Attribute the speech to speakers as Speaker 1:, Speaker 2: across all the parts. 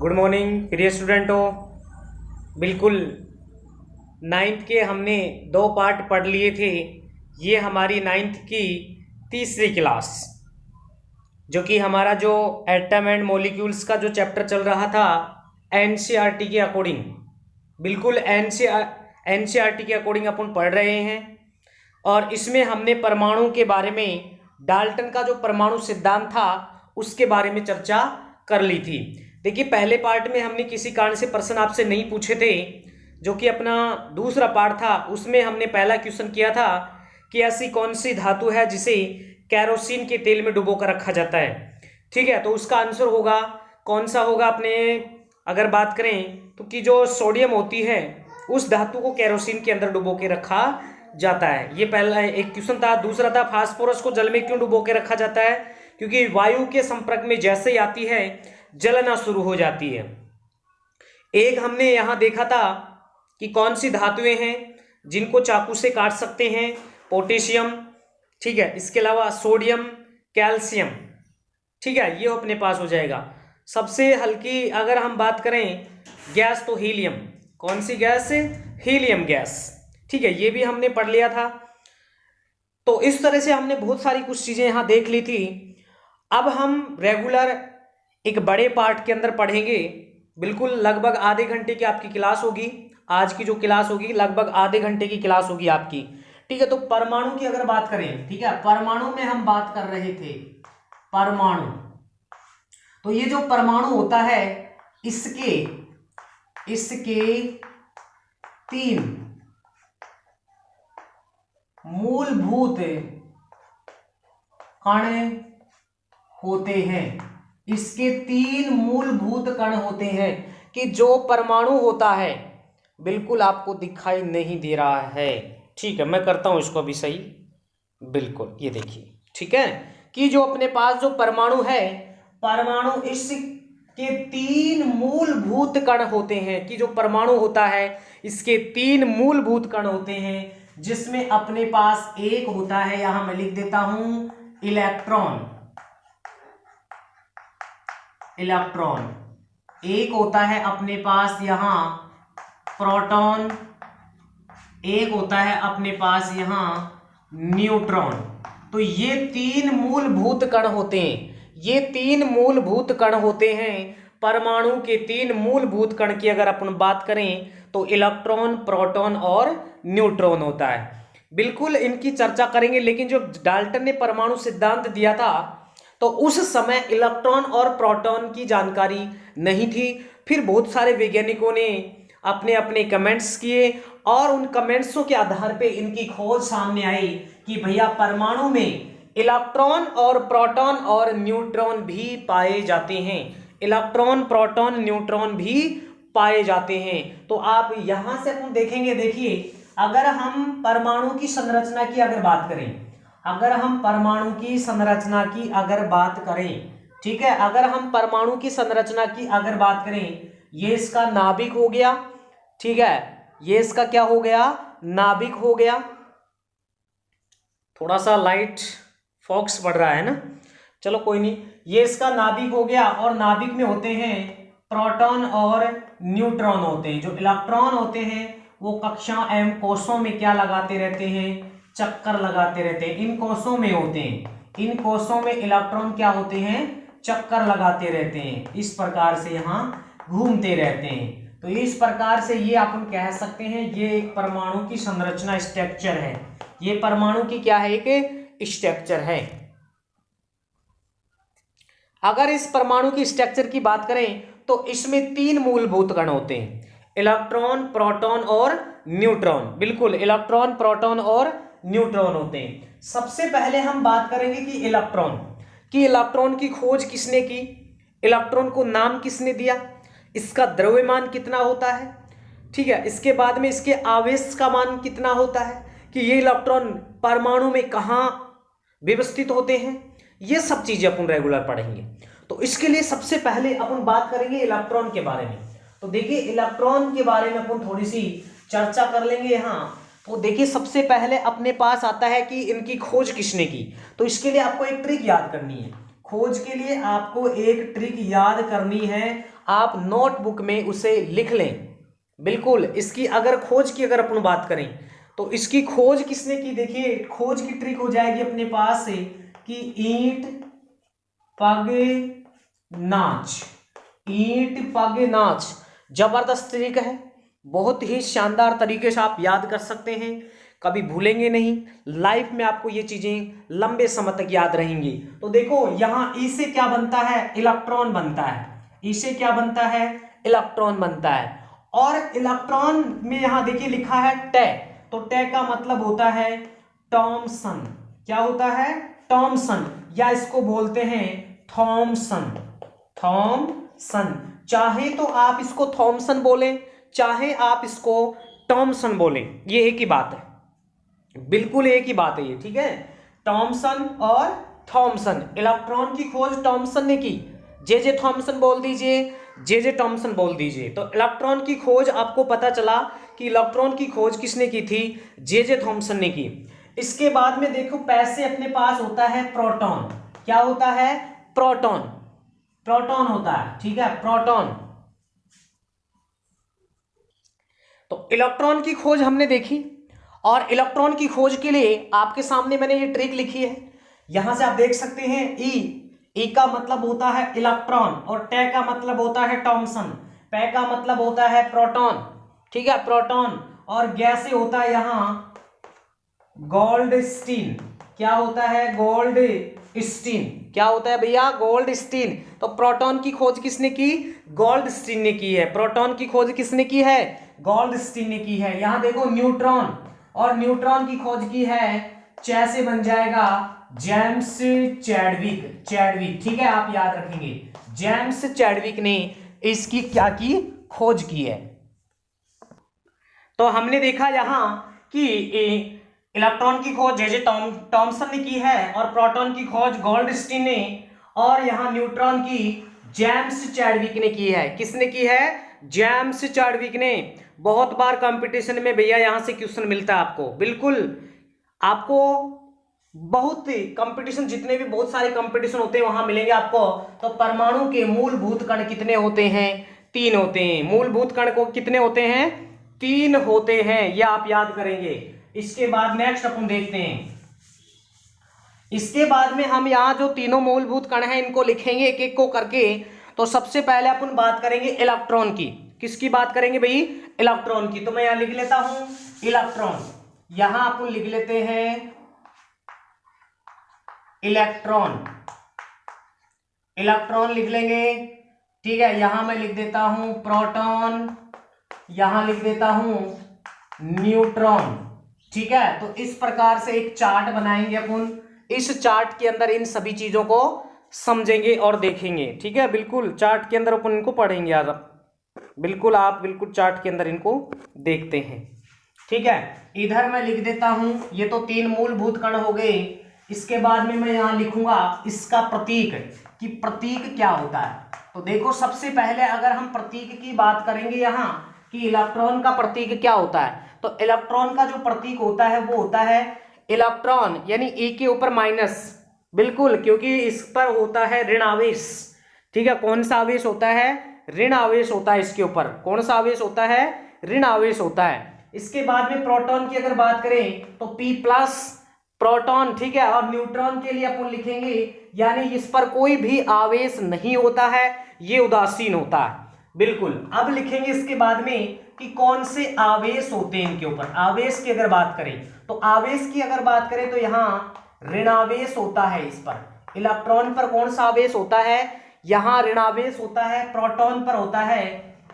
Speaker 1: Good morning प्रिय स्टूडेंटों। बिल्कुल ninth के हमने 2 पार्ट पढ़ लिए थे। ये हमारी नाइन्थ की तीसरी क्लास, जो कि हमारा जो एटम एंड मॉलिक्यूल्स का जो चैप्टर चल रहा था एनसीईआरटी के अकॉर्डिंग, बिल्कुल एनसीईआरटी के अकॉर्डिंग अपन पढ़ रहे हैं। और इसमें हमने परमाणु के बारे में, डाल्टन का जो परमाणु सिद्धांत था उसके बारे में चर्चा कर ली थी। देखिए, पहले पार्ट में हमने किसी कारण से प्रश्न आपसे नहीं पूछे थे, जो कि अपना दूसरा पार्ट था। उसमें हमने पहला क्वेश्चन किया था कि ऐसी कौन सी धातु है जिसे कैरोसिन के तेल में डुबो कर रखा जाता है। ठीक है, तो उसका आंसर होगा कौन सा होगा। अपने अगर बात करें तो कि जो सोडियम होती है उस धातु को कैरोसिन के अंदर डुबो के रखा जाता है। ये पहला एक क्वेश्चन था। दूसरा था फास्फोरस को जल में क्यों डुबो के रखा जाता है, क्योंकि वायु के संपर्क में जैसे ही आती है जलना शुरू हो जाती है। एक हमने यहां देखा था कि कौन सी धातुएं हैं जिनको चाकू से काट सकते हैं। पोटेशियम, ठीक है, इसके अलावा सोडियम, कैल्शियम, ठीक है, ये अपने पास हो जाएगा। सबसे हल्की अगर हम बात करें गैस तो हीलियम। कौन सी गैस? Helium gas. ठीक है, ये भी हमने पढ़ लिया था। तो इस तरह से हमने बहुत सारी कुछ चीजें यहां देख ली थी। अब हम रेगुलर एक बड़े पार्ट के अंदर पढ़ेंगे। बिल्कुल लगभग आधे घंटे की आपकी क्लास होगी। आज की जो क्लास होगी लगभग आधे घंटे की क्लास होगी आपकी। ठीक है, तो परमाणु की अगर बात करें, ठीक है, परमाणु में हम बात कर रहे थे। परमाणु, तो ये जो परमाणु होता है इसके 3 मूलभूत कण होते हैं। इसके 3 मूलभूत कण होते हैं कि जो परमाणु होता है, बिल्कुल आपको दिखाई नहीं दे रहा है। ठीक है, मैं करता हूं इसको अभी सही। बिल्कुल ये देखिए, ठीक है, कि जो अपने पास जो परमाणु है, परमाणु इसके 3 मूलभूत कण होते हैं। कि जो परमाणु होता है इसके 3 मूलभूत कण होते हैं, जिसमें अपने पास एक होता है, यहां मैं लिख देता हूं इलेक्ट्रॉन। इलेक्ट्रॉन एक होता है अपने पास यहां प्रोटॉन, एक होता है अपने पास यहां न्यूट्रॉन। तो ये 3 मूलभूत कण होते हैं। ये 3 मूलभूत कण होते हैं। परमाणु के 3 मूलभूत कण की अगर अपन बात करें तो इलेक्ट्रॉन, प्रोटॉन और न्यूट्रॉन होता है। बिल्कुल इनकी चर्चा करेंगे। लेकिन जो डाल्टन ने परमाणु सिद्धांत दिया था तो उस समय इलेक्ट्रॉन और प्रोटॉन की जानकारी नहीं थी। फिर बहुत सारे वैज्ञानिकों ने अपने अपने कमेंट्स किए और उन कमेंट्सों के आधार पे इनकी खोज सामने आई कि भैया परमाणु में इलेक्ट्रॉन और प्रोटॉन और न्यूट्रॉन भी पाए जाते हैं। इलेक्ट्रॉन, प्रोटॉन, न्यूट्रॉन भी पाए जाते हैं। तो आप यहां से अपन देखेंगे, देखिए, अगर हम परमाणु की संरचना की अगर बात करें, अगर हम परमाणु की संरचना की अगर बात करें, ठीक है, अगर हम परमाणु की संरचना की अगर बात करें, ये इसका नाभिक हो गया, ठीक है, ये इसका क्या हो गया? नाभिक हो गया। थोड़ा सा लाइट फोकस बढ़ रहा है ना, चलो कोई नहीं। ये इसका नाभिक हो गया और नाभिक में होते हैं प्रोटॉन और न्यूट्रॉन होते हैं। जो इलेक्ट्रॉन होते हैं वो कक्षा एवं कोषों में क्या लगाते रहते हैं? चक्कर लगाते रहते हैं। इन कोषों में होते हैं, इन कोषों में इलेक्ट्रॉन क्या होते हैं? चक्कर लगाते रहते हैं। इस प्रकार से यहां घूमते रहते हैं। तो इस प्रकार से ये अपन कह सकते हैं ये एक परमाणु की संरचना स्ट्रक्चर है। ये परमाणु की क्या है? एक स्ट्रक्चर है। अगर इस परमाणु की स्ट्रक्चर की बात करें तो इसमें 3 मूलभूत कण होते हैं, इलेक्ट्रॉन, प्रोटॉन और न्यूट्रॉन। बिल्कुल इलेक्ट्रॉन, प्रोटॉन और न्यूट्रॉन होते हैं। सबसे पहले हम बात करेंगे कि इलेक्ट्रॉन की खोज किसने की, इलेक्ट्रॉन को नाम किसने दिया, इसका द्रव्यमान कितना होता है, ठीक है, इसके बाद में इसके आवेश का मान कितना होता है, कि ये इलेक्ट्रॉन परमाणु में कहां व्यवस्थित होते हैं, ये सब चीजें अपन रेगुलर पढ़ेंगे। तो इसके लिए सबसे पहले अपन बात करेंगे इलेक्ट्रॉन के बारे में। तो देखिए, इलेक्ट्रॉन के बारे में अपन थोड़ी सी चर्चा कर लेंगे यहां। तो देखिए, सबसे पहले अपने पास आता है कि इनकी खोज किसने की। तो इसके लिए आपको एक ट्रिक याद करनी है। खोज के लिए आपको एक ट्रिक याद करनी है, आप नोटबुक में उसे लिख लें। बिल्कुल, इसकी अगर खोज की अगर अपन बात करें तो इसकी खोज किसने की, देखिए खोज की ट्रिक हो जाएगी अपने पास से कि ईंट पगे नाच, ईंट पगे नाच। जबरदस्त ट्रिक है, बहुत ही शानदार तरीके से आप याद कर सकते हैं, कभी भूलेंगे नहीं, लाइफ में आपको ये चीजें लंबे समय तक याद रहेंगी। तो देखो यहां ई से क्या बनता है, इलेक्ट्रॉन बनता है, ई से क्या बनता है, इलेक्ट्रॉन बनता है। और इलेक्ट्रॉन में यहां देखिए लिखा है टे, तो टे का मतलब होता है टॉमसन। क्या होता है, टॉमसन, या इसको बोलते हैं थॉमसन, थॉमसन। चाहे तो आप इसको थॉमसन बोलें, चाहे आप इसको टॉमसन बोलें, ये एक ही बात है, बिल्कुल एक ही बात है ये, ठीक है। टॉमसन और थॉमसन, इलेक्ट्रॉन की खोज टॉमसन ने की, जे थॉमसन बोल दीजिए, जे टॉमसन बोल दीजिए। तो इलेक्ट्रॉन की खोज आपको पता चला कि इलेक्ट्रॉन की खोज किसने की थी, जे थॉमसन ने की। इसके बाद में देखो पैसे अपने पास होता है प्रोटॉन। क्या होता है, प्रोटॉन, प्रोटॉन होता है, ठीक है, प्रोटॉन। तो इलेक्ट्रॉन की खोज हमने देखी, और इलेक्ट्रॉन की खोज के लिए आपके सामने मैंने ये ट्रिक लिखी है, यहां से आप देख सकते हैं ई का मतलब होता है इलेक्ट्रॉन, और टे का मतलब होता है टॉमसन, पे का मतलब होता है प्रोटॉन, ठीक है, प्रोटॉन। और गैस होता है यहां गोल्डस्टीन। क्या होता है, गोल्डस्टीन। क्या होता है भैया, गोल्डस्टीन। तो प्रोटॉन की खोज किसने की, गोल्डस्टीन ने की है। प्रोटॉन की खोज किसने की है, गोल्डस्टीन ने की है। यहां देखो न्यूट्रॉन, और न्यूट्रॉन की खोज की है, चे से बन जाएगा जेम्स चैडविक, चैडविक, ठीक है, आप याद रखेंगे, जेम्स चैडविक ने इसकी क्या की, खोज की है। तो हमने देखा यहां कि इलेक्ट्रॉन की खोज जे टॉमसन ने की है, और प्रोटॉन की खोज गोल्डस्टीन ने, और यहां न्यूट्रॉन की जेम्स चैडविक ने की है। किसने की है, जेम्स चैडविक ने। बहुत बार कंपटीशन में भैया यहां से क्वेश्चन मिलता है आपको, बिल्कुल आपको बहुत कंपटीशन, जितने भी बहुत सारे कंपटीशन होते हैं वहां मिलेंगे आपको। तो परमाणु के मूलभूत कण कितने होते हैं, 3 होते हैं। मूलभूत कण को कितने होते हैं, 3 होते हैं, यह आप याद करेंगे। इसके बाद नेक्स्ट अपन देखते हैं, इसके बाद में हम यहाँ जो तीनों मूलभूत कण हैं इनको लिखेंगे एक एक को करके। तो सबसे पहले अपन बात करेंगे इलेक्ट्रॉन की। किसकी बात करेंगे भाई, इलेक्ट्रॉन की। तो मैं यहां लिख लेता हूं इलेक्ट्रॉन, यहां अपन लिख लेते हैं इलेक्ट्रॉन, इलेक्ट्रॉन लिख लेंगे, ठीक है। यहां मैं लिख देता हूं प्रोटॉन, यहां लिख देता हूं न्यूट्रॉन, ठीक है। तो इस प्रकार से एक चार्ट बनाएंगे अपन, इस चार्ट के अंदर इन सभी चीजों को समझेंगे और देखेंगे, ठीक है। बिल्कुल चार्ट के अंदर अपन इनको पढ़ेंगे आज, बिल्कुल आप बिल्कुल चार्ट के अंदर इनको देखते हैं, ठीक है। इधर मैं लिख देता हूं, ये तो 3 मूलभूत कण हो गए। इसके बाद में मैं यहां लिखूंगा इसका प्रतीक, कि प्रतीक क्या होता है। तो देखो सबसे पहले अगर हम प्रतीक की बात करेंगे यहां कि इलेक्ट्रॉन का प्रतीक क्या होता है, तो इलेक्ट्रॉन का जो प्रतीक होता है वो होता है इलेक्ट्रॉन, यानी ई के ऊपर माइनस, बिल्कुल, क्योंकि इस पर होता है ऋण आवेश, ठीक है। कौन सा आवेश होता है, ऋण आवेश होता है इसके ऊपर। कौन सा आवेश होता है, ऋण आवेश होता है। इसके बाद में प्रोटॉन की अगर बात करें तो P प्लस प्रोटॉन, ठीक है। और न्यूट्रॉन के लिए अपन लिखेंगे, यानी इस पर कोई भी आवेश नहीं होता है, ये उदासीन होता है, बिल्कुल। अब लिखेंगे इसके बाद में कि कौन से आवेश होते हैं इनके ऊपर। आवेश की अगर बात करें तो आवेश की अगर बात करें तो यहां ऋणावेश होता है इस पर। इलेक्ट्रॉन पर कौन सा आवेश होता है, यहां ऋणावेश होता है। प्रोटॉन पर होता है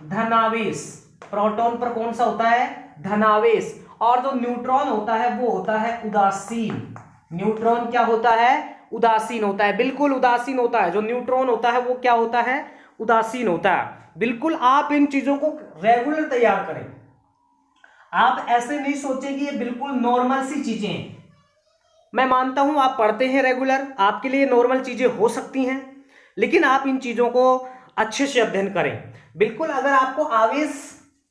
Speaker 1: धनावेश, प्रोटॉन पर कौन सा होता है, धनावेश। और जो न्यूट्रॉन होता है वो होता है उदासीन। न्यूट्रॉन क्या होता है, उदासीन होता है, बिल्कुल उदासीन होता है। जो न्यूट्रॉन होता है वो क्या होता है, उदासीन होता है। बिल्कुल आप इन चीजों को रेगुलर तैयार करें, आप ऐसे नहीं सोचें कि ये बिल्कुल नॉर्मल सी चीजें हैं। मैं मानता हूं आप पढ़ते हैं रेगुलर, आपके लिए नॉर्मल चीजें हो सकती हैं, लेकिन आप इन चीजों को अच्छे से अध्ययन करें। बिल्कुल अगर आपको आवेश,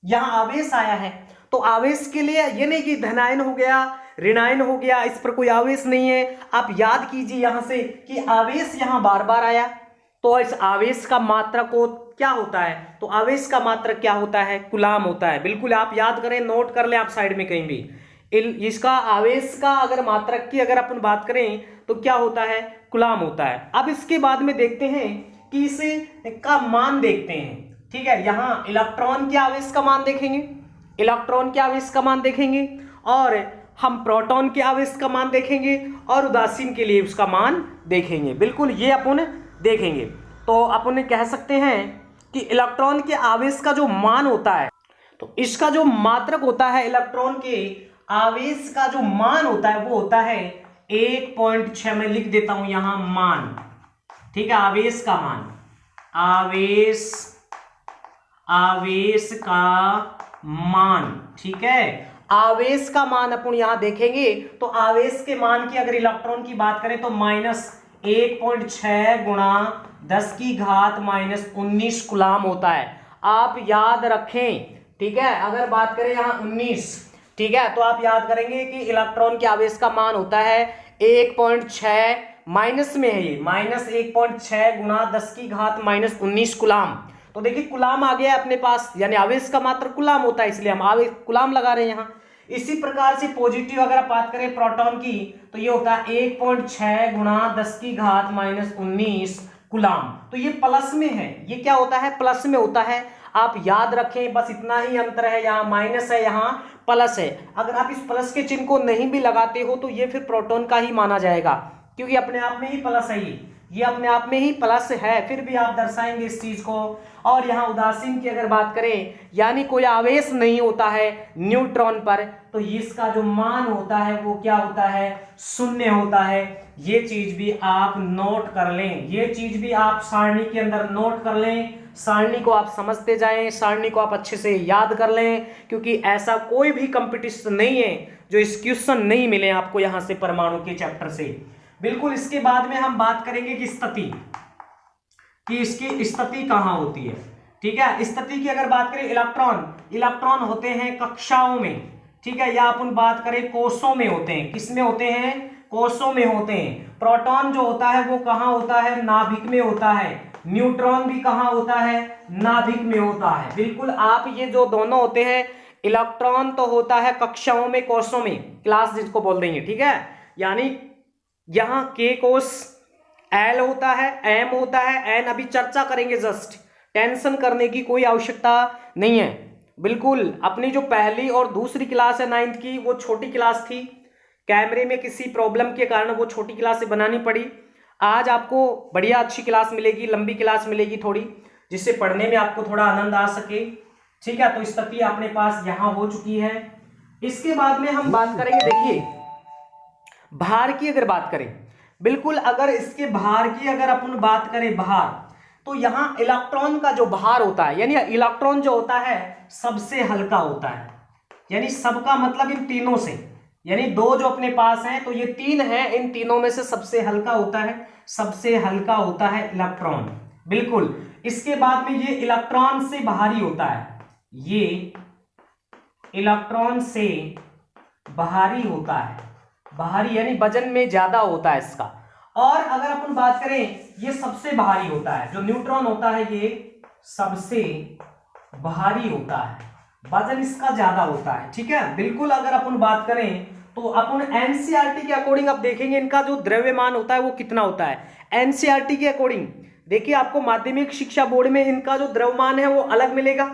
Speaker 1: यहां आवेश आया है तो आवेश के लिए ये नहीं कि धनायन हो गया, ऋणायन हो गया, इस पर कोई आवेश नहीं है। आप याद कीजिए यहां से कि आवेश यहां बार बार आया, तो इस आवेश का मात्रक को क्या होता है, तो आवेश का मात्रक क्या होता है, कूलाम होता है। बिल्कुल आप याद करें, नोट कर लें आप साइड में कहीं भी। इसका आवेश का अगर मात्रक की अगर अपन बात करें तो क्या होता है, कूलाम होता है। अब इसके बाद में देखते हैं कि इसे का मान देखते हैं, ठीक है। यहां इलेक्ट्रॉन के आवेश का मान देखेंगे, इलेक्ट्रॉन के आवेश का मान देखेंगे, और हम प्रोटॉन के आवेश का मान देखेंगे, और उदासीन के लिए उसका मान देखेंगे। बिल्कुल ये अपन देखेंगे। तो अपन कह सकते हैं कि इलेक्ट्रॉन के आवेश का जो मान होता है, तो इसका जो मात्रक होता है, इलेक्ट्रॉन के आवेश का जो मान होता है वो होता है 1.6। मैं लिख देता हूं यहां मान, ठीक है, आवेश का मान, आवेश का मान, ठीक है। आवेश का मान अपन यहां देखेंगे तो आवेश के मान की अगर इलेक्ट्रॉन की बात करें तो -1.6 गुणा 10⁻⁻19 कूलाम होता है। आप याद रखें, ठीक है। अगर बात करें यहाँ 19, ठीक है, तो आप याद करेंगे कि इलेक्ट्रॉन के आवेश का मान होता है 1.6, माइनस में है ये, -1.6 गुणा 10⁻⁻19 कूलाम। तो देखिए कूलाम आ गया अपने पास, यानी आवेश का मात्र कूलाम होता है, इसलिए हम आवेश कूलाम लगा रहे हैं यहाँ। इसी प्रकार से पॉजिटिव अगर आप बात करें प्रोटॉन की तो ये होता है 1.6 गुणा 10⁻⁻19 कूलाम। तो ये प्लस में है, ये क्या होता है, प्लस में होता है। आप याद रखें, बस इतना ही अंतर है, यहाँ माइनस है, यहाँ प्लस है। अगर आप इस प्लस के चिन्ह को नहीं भी लगाते हो तो ये फिर प्रोटॉन का ही माना जाएगा, क्योंकि अपने आप में ही प्लस है, ये अपने आप में ही प्लस है, फिर भी आप दर्शाएंगे इस चीज को। और यहाँ उदासीन की अगर बात करें, यानी कोई आवेश नहीं होता है न्यूट्रॉन पर, तो इसका जो मान होता है वो क्या होता है, 0 होता है। ये चीज भी आप नोट कर लें, ये चीज भी आप सारणी के अंदर नोट कर लें। सारणी को आप समझते जाएं, सारणी को आप अच्छे से याद कर लें, क्योंकि ऐसा कोई भी कंपटीशन नहीं है जो इस क्वेश्चन नहीं मिले आपको यहाँ से परमाणु के चैप्टर से। बिल्कुल इसके बाद में हम बात करेंगे कि स्थिति, कि इसकी स्थिति कहाँ होती है, ठीक है। स्थिति की अगर बात करें, इलेक्ट्रॉन होते हैं कक्षाओं में, ठीक है, या अपन बात करें कोषों में होते हैं। किसमें होते हैं, कोषों में होते हैं। प्रोटॉन जो होता है वो कहाँ होता है, नाभिक में होता है। न्यूट्रॉन भी कहाँ होता है, नाभिक में होता है। बिल्कुल आप ये जो दोनों होते हैं, इलेक्ट्रॉन तो होता है कक्षाओं में, कोषों में, क्लास जिसको बोल देंगे, ठीक है। यानी यहाँ के कोष, एल होता है, एम होता है, एन अभी चर्चा करेंगे, जस्ट टेंशन करने की कोई आवश्यकता नहीं है। बिल्कुल अपनी जो पहली और दूसरी क्लास है 9th की, वो छोटी क्लास थी, कैमरे में किसी प्रॉब्लम के कारण वो छोटी क्लास से बनानी पड़ी। आज आपको बढ़िया अच्छी क्लास मिलेगी, लंबी क्लास मिलेगी थोड़ी, जिससे पढ़ने में आपको थोड़ा आनंद आ सके, ठीक है। तो स्थिति अपने पास यहाँ हो चुकी है। इसके बाद में हम बात करेंगे, देखिए भार की अगर बात करें, बिल्कुल अगर इसके भार की अगर अपन बात करें, भार, तो यहाँ इलेक्ट्रॉन का जो भार होता है, यानी इलेक्ट्रॉन जो होता है सबसे हल्का होता है, यानी सबका मतलब इन तीनों से, यानी दो जो अपने पास हैं तो ये 3 हैं, इन तीनों में से सबसे हल्का होता है, सबसे हल्का होता है इलेक्ट्रॉन। बिल्कुल इसके बाद में ये इलेक्ट्रॉन से भारी होता है, ये इलेक्ट्रॉन से भारी होता है, भारी यानी वजन में ज्यादा होता है इसका। और अगर अपन बात करें, ये सबसे भारी होता है, जो न्यूट्रॉन होता है ये सबसे भारी होता है, वजन इसका ज्यादा होता है, ठीक है। बिल्कुल अगर अपन बात करें तो अपन एनसीईआरटी के अकॉर्डिंग अब देखेंगे इनका जो द्रव्यमान होता है वो कितना होता है। एनसीईआरटी के अकॉर्डिंग देखिए, आपको माध्यमिक शिक्षा बोर्ड में इनका जो द्रव्यमान है वो अलग मिलेगा।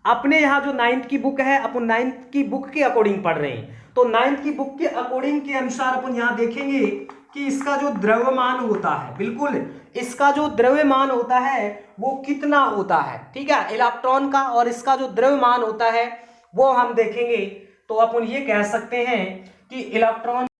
Speaker 1: अपने यहाँ जो 9th की बुक है, अपन 9th की बुक के अकॉर्डिंग पढ़ रहे हैं, तो 9th की बुक के अकॉर्डिंग के अनुसार अपन यहाँ देखेंगे कि इसका जो द्रव्यमान होता है, बिल्कुल इसका जो द्रव्यमान होता है वो कितना होता है, ठीक है, इलेक्ट्रॉन का, और इसका जो द्रव्यमान होता है वो हम देखेंगे। तो अपन ये कह सकते हैं कि इलेक्ट्रॉन